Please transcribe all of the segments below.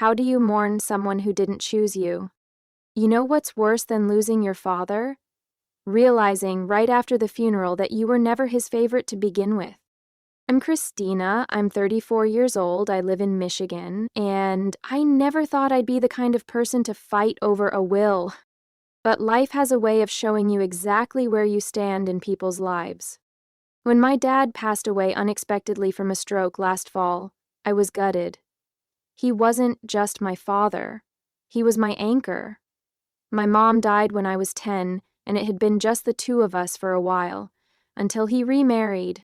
How do you mourn someone who didn't choose you? You know what's worse than losing your father? Realizing right after the funeral that you were never his favorite to begin with. I'm Christina, I'm 34 years old, I live in Michigan, and I never thought I'd be the kind of person to fight over a will. But life has a way of showing you exactly where you stand in people's lives. When my dad passed away unexpectedly from a stroke last fall, I was gutted. He wasn't just my father. He was my anchor. My mom died when I was 10, and it had been just the two of us for a while, until he remarried.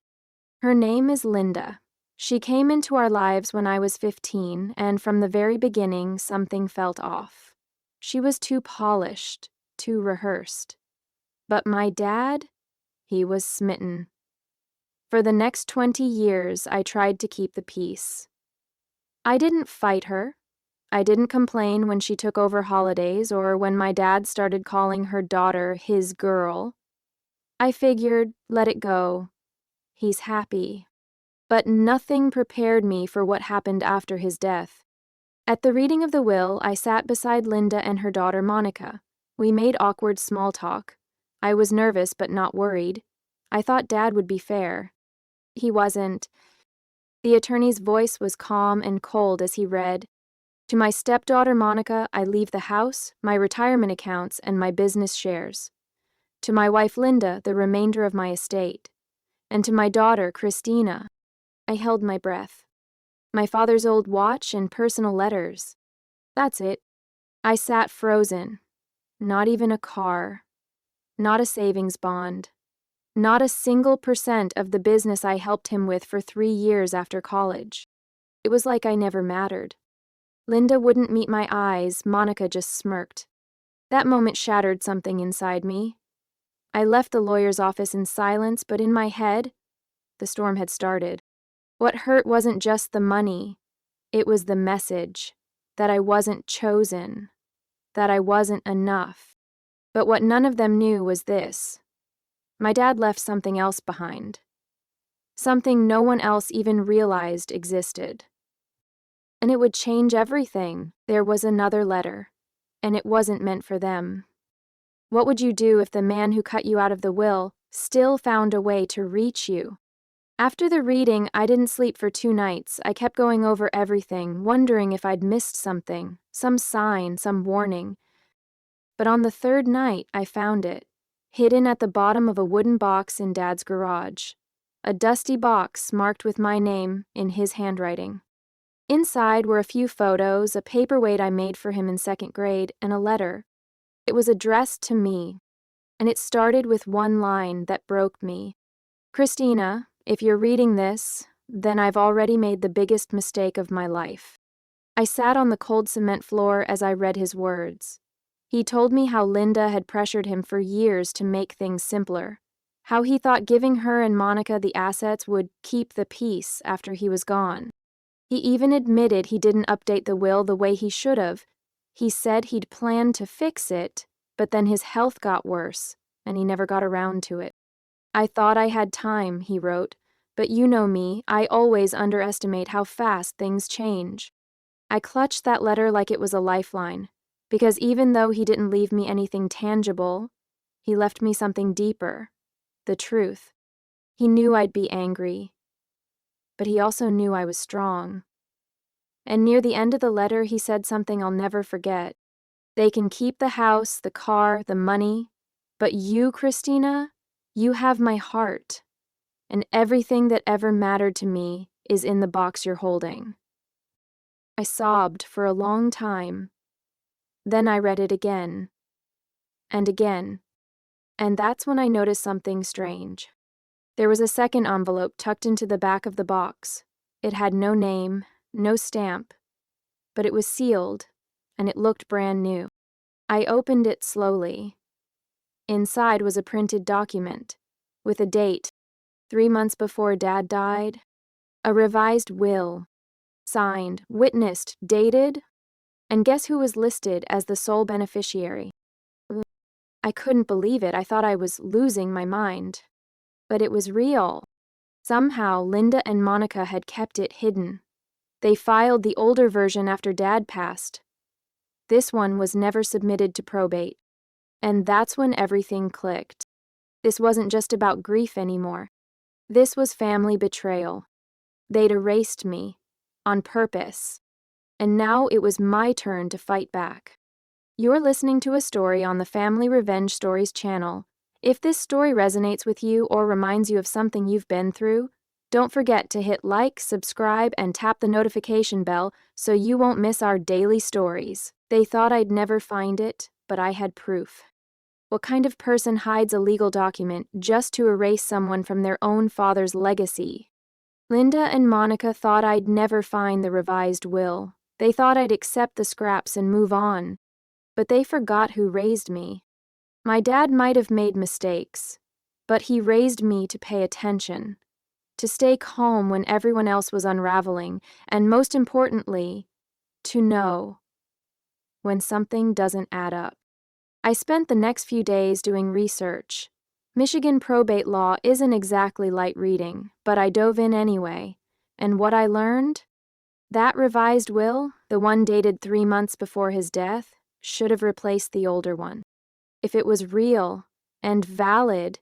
Her name is Linda. She came into our lives when I was 15, and from the very beginning, something felt off. She was too polished, too rehearsed. But my dad, he was smitten. For the next 20 years, I tried to keep the peace. I didn't fight her. I didn't complain when she took over holidays or when my dad started calling her daughter his girl. I figured, let it go. He's happy. But nothing prepared me for what happened after his death. At the reading of the will, I sat beside Linda and her daughter Monica. We made awkward small talk. I was nervous but not worried. I thought Dad would be fair. He wasn't. The attorney's voice was calm and cold as he read, "To my stepdaughter Monica, I leave the house, my retirement accounts, and my business shares. To my wife Linda, the remainder of my estate. And to my daughter Christina." I held my breath. My father's old watch and personal letters. That's it. I sat frozen. Not even a car. Not a savings bond. Not a single % of the business I helped him with for 3 years after college. It was like I never mattered. Linda wouldn't meet my eyes, Monica just smirked. That moment shattered something inside me. I left the lawyer's office in silence, but in my head, the storm had started. What hurt wasn't just the money, it was the message, that I wasn't chosen, that I wasn't enough. But what none of them knew was this. My dad left something else behind. Something no one else even realized existed. And it would change everything. There was another letter, and it wasn't meant for them. What would you do if the man who cut you out of the will still found a way to reach you? After the reading, I didn't sleep for 2 nights. I kept going over everything, wondering if I'd missed something, some sign, some warning. But on the 3rd night, I found it, hidden at the bottom of a wooden box in Dad's garage. A dusty box marked with my name in his handwriting. Inside were a few photos, a paperweight I made for him in 2nd grade, and a letter. It was addressed to me, and it started with one line that broke me. "Christina, if you're reading this, then I've already made the biggest mistake of my life." I sat on the cold cement floor as I read his words. He told me how Linda had pressured him for years to make things simpler, how he thought giving her and Monica the assets would keep the peace after he was gone. He even admitted he didn't update the will the way he should have. He said he'd planned to fix it, but then his health got worse, and he never got around to it. "I thought I had time," he wrote, "but you know me, I always underestimate how fast things change." I clutched that letter like it was a lifeline, because even though he didn't leave me anything tangible, he left me something deeper, the truth. He knew I'd be angry, but he also knew I was strong. And near the end of the letter, he said something I'll never forget. "They can keep the house, the car, the money, but you, Christina, you have my heart, and everything that ever mattered to me is in the box you're holding." I sobbed for a long time. Then I read it again, and again, and that's when I noticed something strange. There was a second envelope tucked into the back of the box. It had no name, no stamp, but it was sealed, and it looked brand new. I opened it slowly. Inside was a printed document, with a date, 3 months before Dad died, a revised will, signed, witnessed, dated, and guess who was listed as the sole beneficiary? I couldn't believe it. I thought I was losing my mind. But it was real. Somehow, Linda and Monica had kept it hidden. They filed the older version after Dad passed. This one was never submitted to probate. And that's when everything clicked. This wasn't just about grief anymore. This was family betrayal. They'd erased me, on purpose. And now it was my turn to fight back. You're listening to a story on the Family Revenge Stories channel. If this story resonates with you or reminds you of something you've been through, don't forget to hit like, subscribe, and tap the notification bell so you won't miss our daily stories. They thought I'd never find it, but I had proof. What kind of person hides a legal document just to erase someone from their own father's legacy? Linda and Monica thought I'd never find the revised will. They thought I'd accept the scraps and move on. But they forgot who raised me. My dad might have made mistakes, but he raised me to pay attention, to stay calm when everyone else was unraveling, and most importantly, to know when something doesn't add up. I spent the next few days doing research. Michigan probate law isn't exactly light reading, but I dove in anyway. And what I learned? That revised will, the one dated 3 months before his death, should have replaced the older one. If it was real and valid,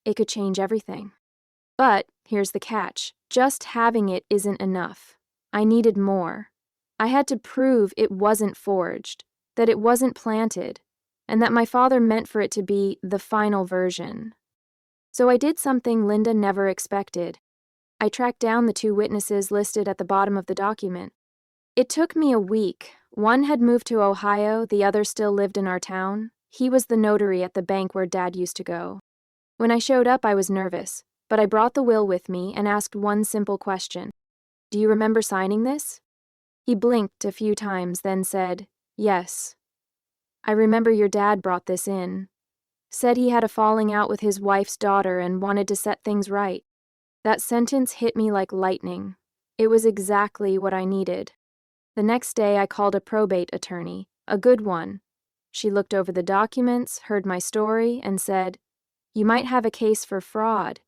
it could change everything. But here's the catch. Just having it isn't enough. I needed more. I had to prove it wasn't forged, that it wasn't planted, and that my father meant for it to be the final version. So I did something Linda never expected. I tracked down the 2 witnesses listed at the bottom of the document. It took me a week. One had moved to Ohio, the other still lived in our town. He was the notary at the bank where Dad used to go. When I showed up, I was nervous, but I brought the will with me and asked one simple question. "Do you remember signing this?" He blinked a few times, then said, "Yes. I remember your dad brought this in. Said he had a falling out with his wife's daughter and wanted to set things right." That sentence hit me like lightning. It was exactly what I needed. The next day, I called a probate attorney, a good one. She looked over the documents, heard my story, and said, "You might have a case for fraud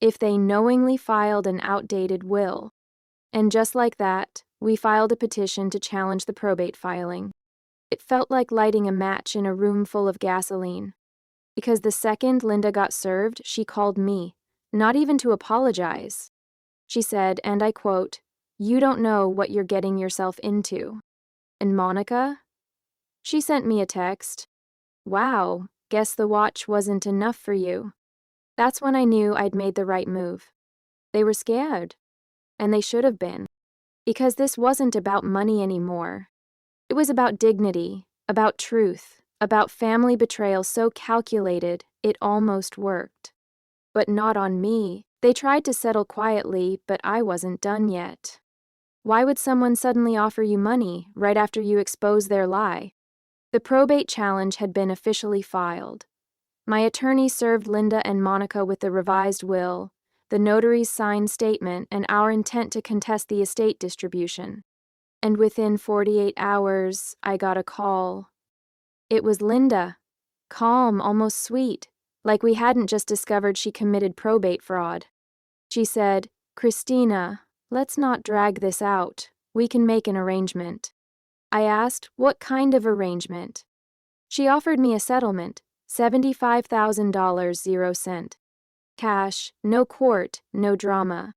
if they knowingly filed an outdated will." And just like that, we filed a petition to challenge the probate filing. It felt like lighting a match in a room full of gasoline. Because the second Linda got served, she called me, not even to apologize. She said, and I quote, "You don't know what you're getting yourself into." And Monica? She sent me a text. "Wow, guess the watch wasn't enough for you." That's when I knew I'd made the right move. They were scared. And they should have been. Because this wasn't about money anymore. It was about dignity, about truth, about family betrayal so calculated it almost worked. But not on me. They tried to settle quietly, but I wasn't done yet. Why would someone suddenly offer you money right after you expose their lie? The probate challenge had been officially filed. My attorney served Linda and Monica with the revised will, the notary's signed statement, and our intent to contest the estate distribution. And within 48 hours, I got a call. It was Linda. Calm, almost sweet, like we hadn't just discovered she committed probate fraud. She said, "Christina, let's not drag this out. We can make an arrangement." I asked, "What kind of arrangement?" She offered me a settlement, $75,000, 0 cent. Cash, no court, no drama.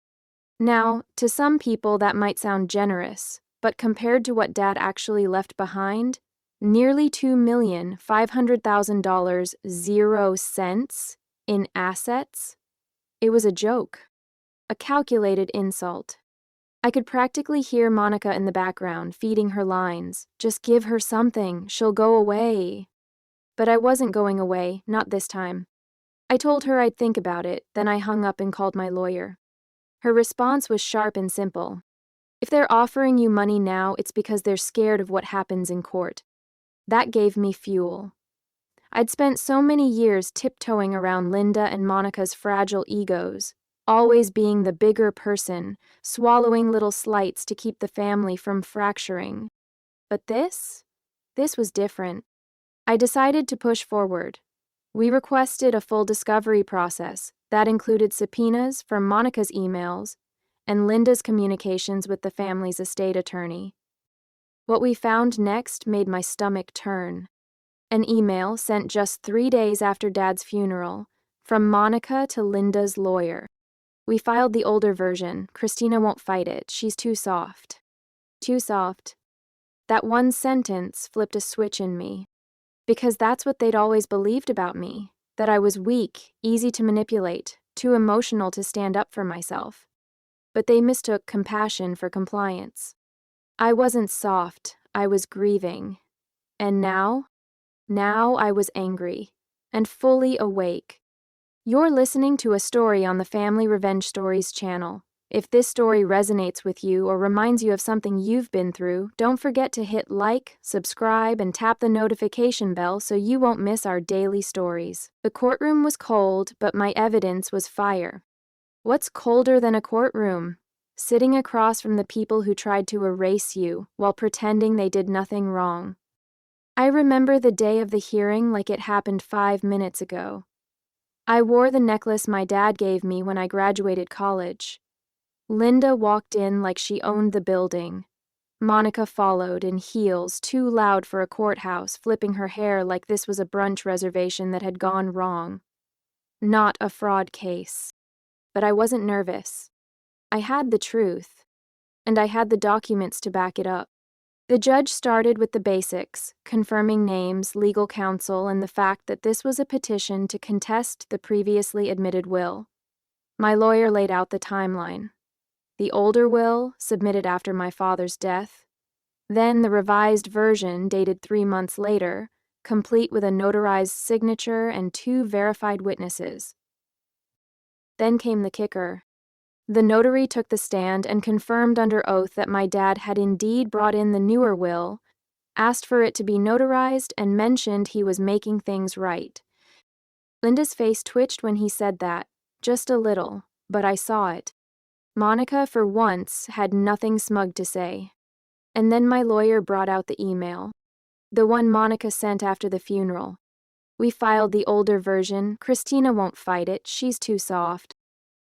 Now, to some people that might sound generous, but compared to what Dad actually left behind, nearly $2,500,000, 0 cents in assets, it was a joke, a calculated insult. I could practically hear Monica in the background feeding her lines. "Just give her something, she'll go away." But I wasn't going away, not this time. I told her I'd think about it, then I hung up and called my lawyer. Her response was sharp and simple. "If they're offering you money now, it's because they're scared of what happens in court." That gave me fuel. I'd spent so many years tiptoeing around Linda and Monica's fragile egos, always being the bigger person, swallowing little slights to keep the family from fracturing. But this was different. I decided to push forward. We requested a full discovery process that included subpoenas from Monica's emails and Linda's communications with the family's estate attorney. What we found next made my stomach turn. An email sent just 3 days after Dad's funeral, from Monica to Linda's lawyer. We filed the older version. Christina won't fight it. She's too soft. Too soft. That one sentence flipped a switch in me. Because that's what they'd always believed about me. That I was weak, easy to manipulate, too emotional to stand up for myself. But they mistook compassion for compliance. I wasn't soft. I was grieving. And now I was angry. And fully awake. You're listening to a story on the Family Revenge Stories channel. If this story resonates with you or reminds you of something you've been through, don't forget to hit like, subscribe, and tap the notification bell so you won't miss our daily stories. The courtroom was cold, but my evidence was fire. What's colder than a courtroom? Sitting across from the people who tried to erase you while pretending they did nothing wrong. I remember the day of the hearing like it happened 5 minutes ago. I wore the necklace my dad gave me when I graduated college. Linda walked in like she owned the building. Monica followed in heels, too loud for a courthouse, flipping her hair like this was a brunch reservation that had gone wrong. Not a fraud case. But I wasn't nervous. I had the truth, and I had the documents to back it up. The judge started with the basics, confirming names, legal counsel, and the fact that this was a petition to contest the previously admitted will. My lawyer laid out the timeline. The older will, submitted after my father's death. Then the revised version, dated 3 months later, complete with a notarized signature and 2 verified witnesses. Then came the kicker. The notary took the stand and confirmed under oath that my dad had indeed brought in the newer will, asked for it to be notarized, and mentioned he was making things right. Linda's face twitched when he said that, just a little, but I saw it. Monica, for once, had nothing smug to say. And then my lawyer brought out the email, the one Monica sent after the funeral. We filed the older version. Christina won't fight it. She's too soft.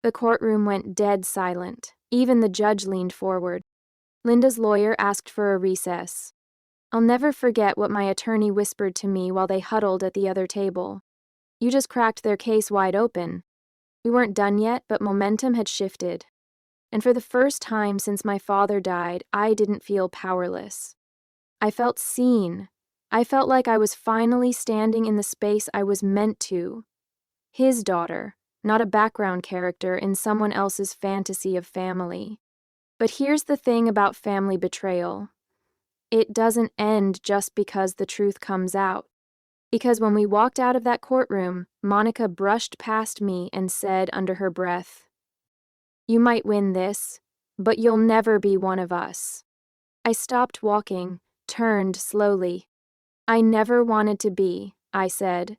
The courtroom went dead silent. Even the judge leaned forward. Linda's lawyer asked for a recess. I'll never forget what my attorney whispered to me while they huddled at the other table. You just cracked their case wide open. We weren't done yet, but momentum had shifted. And for the first time since my father died, I didn't feel powerless. I felt seen. I felt like I was finally standing in the space I was meant to. His daughter. Not a background character in someone else's fantasy of family. But here's the thing about family betrayal. It doesn't end just because the truth comes out. Because when we walked out of that courtroom, Monica brushed past me and said under her breath, "You might win this, but you'll never be one of us." I stopped walking, turned slowly. "I never wanted to be," I said.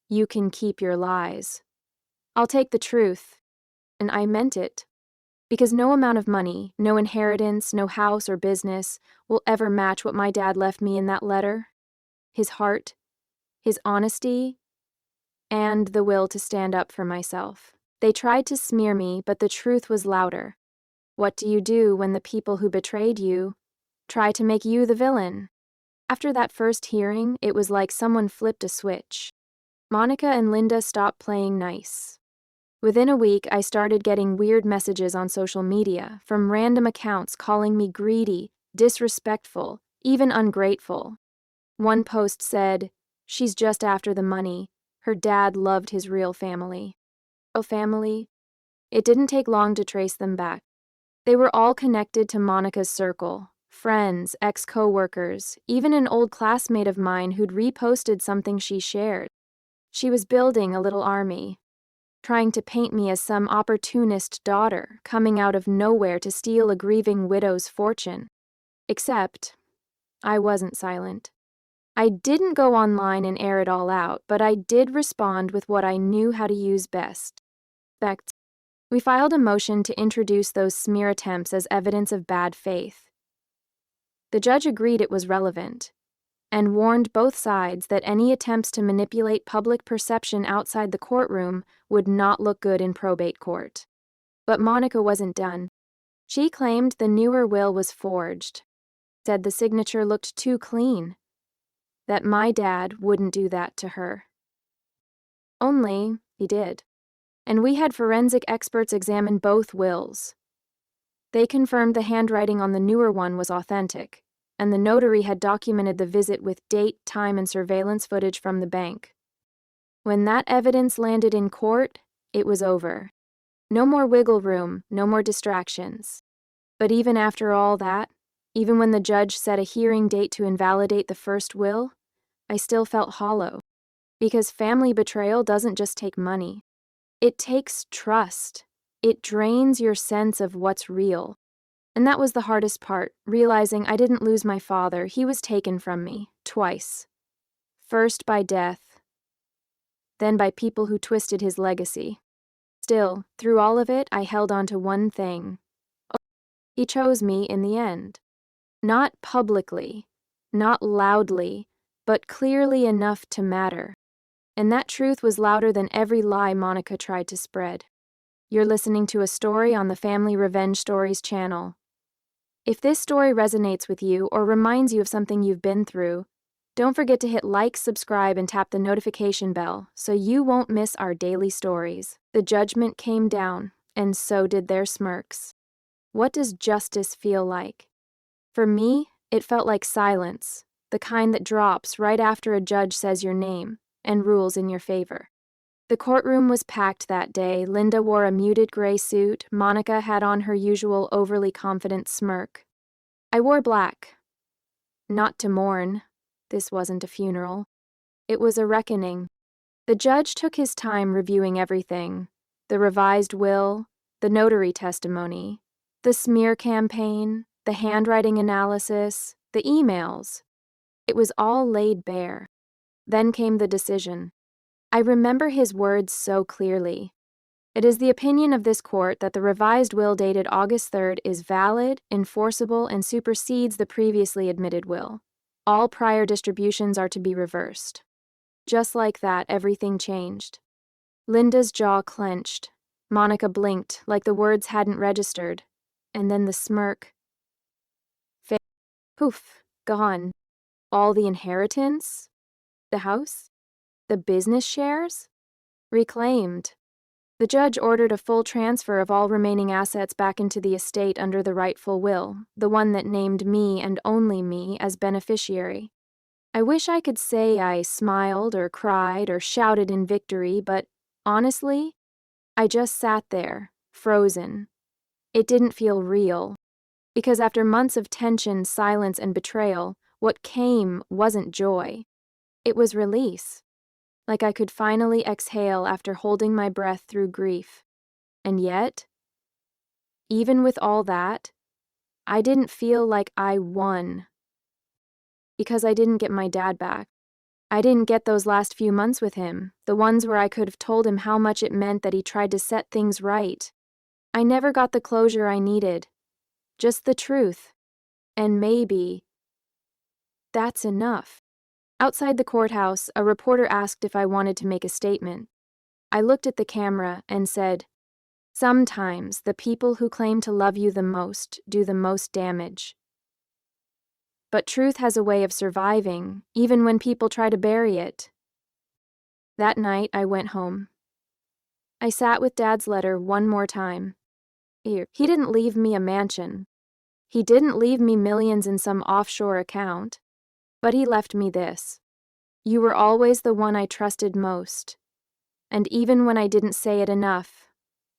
"You can keep your lies. I'll take the truth." And I meant it. Because no amount of money, no inheritance, no house or business will ever match what my dad left me in that letter. His heart, his honesty, and the will to stand up for myself. They tried to smear me, but the truth was louder. What do you do when the people who betrayed you try to make you the villain? After that first hearing, it was like someone flipped a switch. Monica and Linda stopped playing nice. Within a week, I started getting weird messages on social media from random accounts calling me greedy, disrespectful, even ungrateful. One post said, "She's just after the money. Her dad loved his real family." Oh, family? It didn't take long to trace them back. They were all connected to Monica's circle. Friends, ex-coworkers, even an old classmate of mine who'd reposted something she shared. She was building a little army, trying to paint me as some opportunist daughter coming out of nowhere to steal a grieving widow's fortune. Except, I wasn't silent. I didn't go online and air it all out, but I did respond with what I knew how to use best. Facts. We filed a motion to introduce those smear attempts as evidence of bad faith. The judge agreed it was relevant, and warned both sides that any attempts to manipulate public perception outside the courtroom would not look good in probate court. But Monica wasn't done. She claimed the newer will was forged, said the signature looked too clean, that my dad wouldn't do that to her. Only he did. And we had forensic experts examine both wills. They confirmed the handwriting on the newer one was authentic, and the notary had documented the visit with date, time, and surveillance footage from the bank. When that evidence landed in court, it was over. No more wiggle room, no more distractions. But even after all that, even when the judge set a hearing date to invalidate the first will, I still felt hollow. Because family betrayal doesn't just take money. It takes trust. It drains your sense of what's real. And that was the hardest part, realizing I didn't lose my father. He was taken from me, twice. First by death, then by people who twisted his legacy. Still, through all of it, I held on to one thing. He chose me in the end. Not publicly, not loudly, but clearly enough to matter. And that truth was louder than every lie Monica tried to spread. You're listening to a story on the Family Revenge Stories channel. If this story resonates with you or reminds you of something you've been through, don't forget to hit like, subscribe, and tap the notification bell so you won't miss our daily stories. The judgment came down, and so did their smirks. What does justice feel like? For me, it felt like silence, the kind that drops right after a judge says your name and rules in your favor. The courtroom was packed that day. Linda wore a muted gray suit. Monica had on her usual overly confident smirk. I wore black. Not to mourn. This wasn't a funeral. It was a reckoning. The judge took his time reviewing everything. The revised will, the notary testimony, the smear campaign, the handwriting analysis, the emails. It was all laid bare. Then came the decision. I remember his words so clearly. It is the opinion of this court that the revised will dated August 3rd is valid, enforceable, and supersedes the previously admitted will. All prior distributions are to be reversed. Just like that, everything changed. Linda's jaw clenched. Monica blinked, like the words hadn't registered. And then the smirk. Poof, gone. All the inheritance? The house? The business shares? Reclaimed. The judge ordered a full transfer of all remaining assets back into the estate under the rightful will, the one that named me and only me as beneficiary. I wish I could say I smiled or cried or shouted in victory, but honestly, I just sat there, frozen. It didn't feel real, because after months of tension, silence, and betrayal, what came wasn't joy. It was release. Like I could finally exhale after holding my breath through grief. And yet, even with all that, I didn't feel like I won. Because I didn't get my dad back. I didn't get those last few months with him, the ones where I could have told him how much it meant that he tried to set things right. I never got the closure I needed. Just the truth. And maybe that's enough. Outside the courthouse, a reporter asked if I wanted to make a statement. I looked at the camera and said, "Sometimes the people who claim to love you the most do the most damage. But truth has a way of surviving, even when people try to bury it." That night, I went home. I sat with Dad's letter one more time. He didn't leave me a mansion. He didn't leave me millions in some offshore account. But he left me this. You were always the one I trusted most. And even when I didn't say it enough,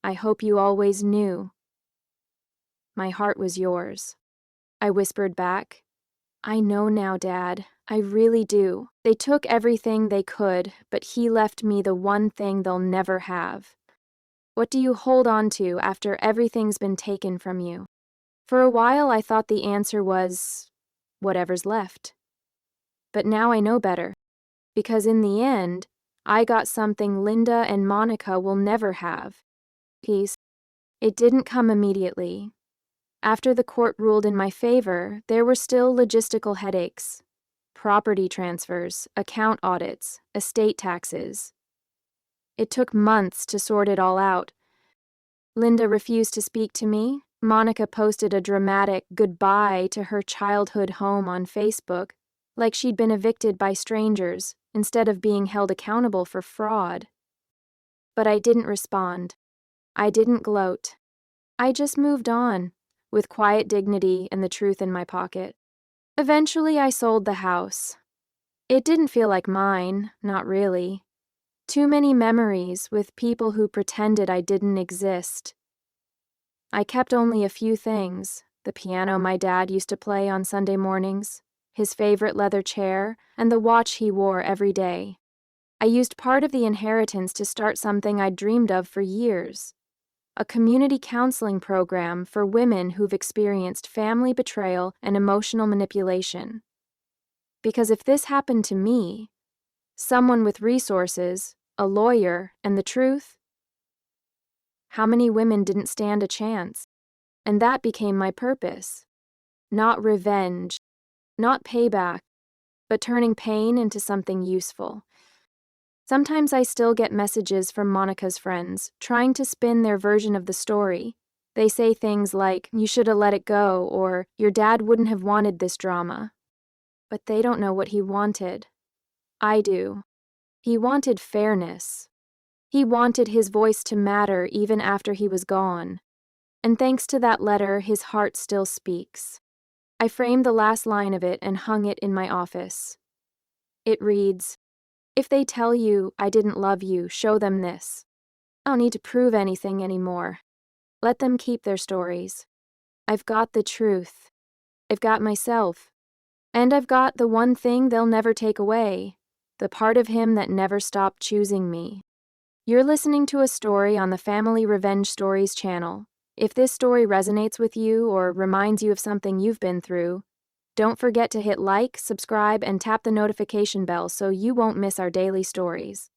I hope you always knew. My heart was yours. I whispered back. I know now, Dad. I really do. They took everything they could, but he left me the one thing they'll never have. What do you hold on to after everything's been taken from you? For a while, I thought the answer was whatever's left. But now I know better, because in the end, I got something Linda and Monica will never have. Peace. It didn't come immediately. After the court ruled in my favor, there were still logistical headaches. Property transfers, account audits, estate taxes. It took months to sort it all out. Linda refused to speak to me. Monica posted a dramatic goodbye to her childhood home on Facebook, like she'd been evicted by strangers instead of being held accountable for fraud. But I didn't respond. I didn't gloat. I just moved on, with quiet dignity and the truth in my pocket. Eventually, I sold the house. It didn't feel like mine, not really. Too many memories with people who pretended I didn't exist. I kept only a few things: the piano my dad used to play on Sunday mornings, his favorite leather chair, and the watch he wore every day. I used part of the inheritance to start something I'd dreamed of for years: a community counseling program for women who've experienced family betrayal and emotional manipulation. Because if this happened to me, someone with resources, a lawyer, and the truth, how many women didn't stand a chance? And that became my purpose. Not revenge, not payback, but turning pain into something useful. Sometimes I still get messages from Monica's friends, trying to spin their version of the story. They say things like, "You should have let it go," or "Your dad wouldn't have wanted this drama." But they don't know what he wanted. I do. He wanted fairness. He wanted his voice to matter even after he was gone. And thanks to that letter, his heart still speaks. I framed the last line of it and hung it in my office. It reads, "If they tell you I didn't love you, show them this. I don't need to prove anything anymore. Let them keep their stories. I've got the truth. I've got myself. And I've got the one thing they'll never take away, the part of him that never stopped choosing me." You're listening to a story on the Family Revenge Stories channel. If this story resonates with you or reminds you of something you've been through, don't forget to hit like, subscribe, and tap the notification bell so you won't miss our daily stories.